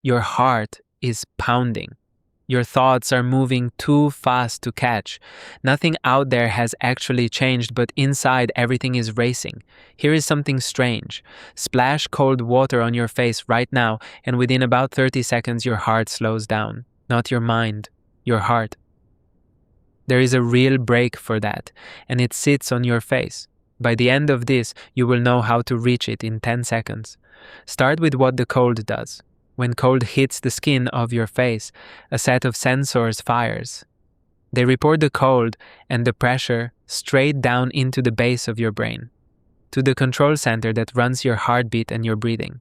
Your heart is pounding. Your thoughts are moving too fast to catch. Nothing out there has actually changed, but inside everything is racing. Here is something strange. Splash cold water on your face right now, and within about 30 seconds, your heart slows down. Not your mind, your heart. There is a real brake for that, and it sits on your face. By the end of this, you will know how to reach it in 10 seconds. Start with what the cold does. When cold hits the skin of your face, a set of sensors fires. They report the cold and the pressure straight down into the base of your brain, to the control center that runs your heartbeat and your breathing.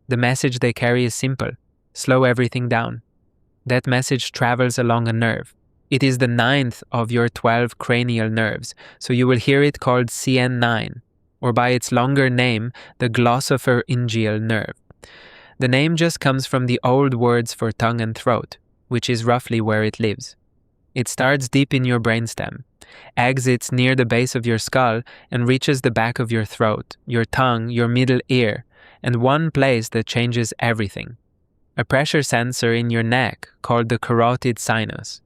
The message they carry is simple: slow everything down. That message travels along a nerve. It is the 9th of your 12 cranial nerves, so you will hear it called CN9, or by its longer name, the glossopharyngeal nerve. The name just comes from the old words for tongue and throat, which is roughly where it lives. It starts deep in your brainstem, exits near the base of your skull, and reaches the back of your throat, your tongue, your middle ear, and one place that changes everything: a pressure sensor in your neck called the carotid sinus.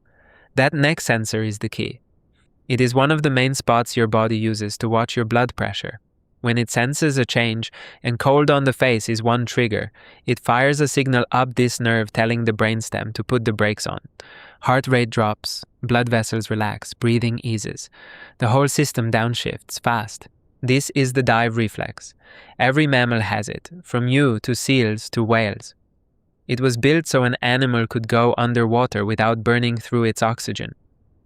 That neck sensor is the key. It is one of the main spots your body uses to watch your blood pressure. When it senses a change, and cold on the face is one trigger, it fires a signal up this nerve telling the brainstem to put the brakes on. Heart rate drops, blood vessels relax, breathing eases. The whole system downshifts fast. This is the dive reflex. Every mammal has it, from you to seals to whales. It was built so an animal could go underwater without burning through its oxygen.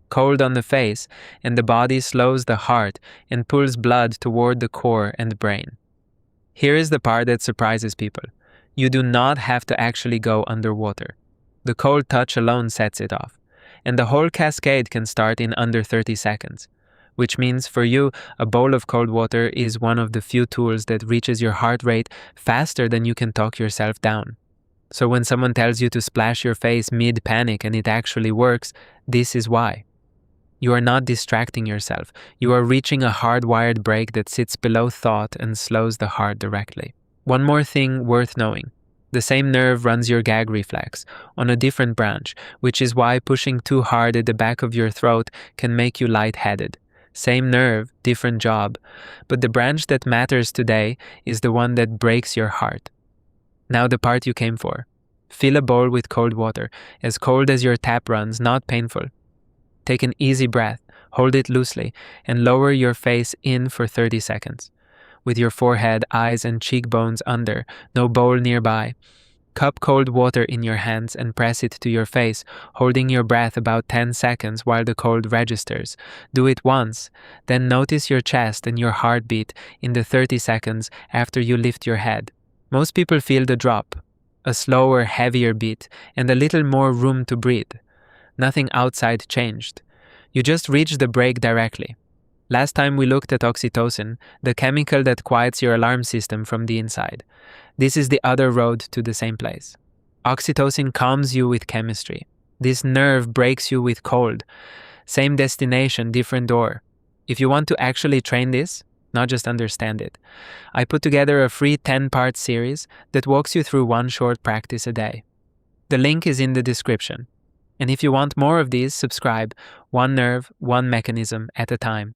Cold on the face, and the body slows the heart and pulls blood toward the core and brain. Here is the part that surprises people. You do not have to actually go underwater. The cold touch alone sets it off, and the whole cascade can start in under 30 seconds, which means for you, a bowl of cold water is one of the few tools that reaches your heart rate faster than you can talk yourself down. So when someone tells you to splash your face mid-panic and it actually works, this is why. You are not distracting yourself. You are reaching a hardwired brake that sits below thought and slows the heart directly. One more thing worth knowing. The same nerve runs your gag reflex on a different branch, which is why pushing too hard at the back of your throat can make you lightheaded. Same nerve, different job. But the branch that matters today is the one that breaks your heart. Now the part you came for. Fill a bowl with cold water, as cold as your tap runs, not painful. Take an easy breath, hold it loosely, and lower your face in for 30 seconds. With your forehead, eyes, and cheekbones under, no bowl nearby. Cup cold water in your hands and press it to your face, holding your breath about 10 seconds while the cold registers. Do it once, then notice your chest and your heartbeat in the 30 seconds after you lift your head. Most people feel the drop, a slower, heavier beat, and a little more room to breathe. Nothing outside changed. You just reached the brake directly. Last time we looked at oxytocin, the chemical that quiets your alarm system from the inside. This is the other road to the same place. Oxytocin calms you with chemistry. This nerve breaks you with cold. Same destination, different door. If you want to actually train this, not just understand it, I put together a free 10-part series that walks you through one short practice a day. The link is in the description. And if you want more of these, subscribe. One nerve, one mechanism at a time.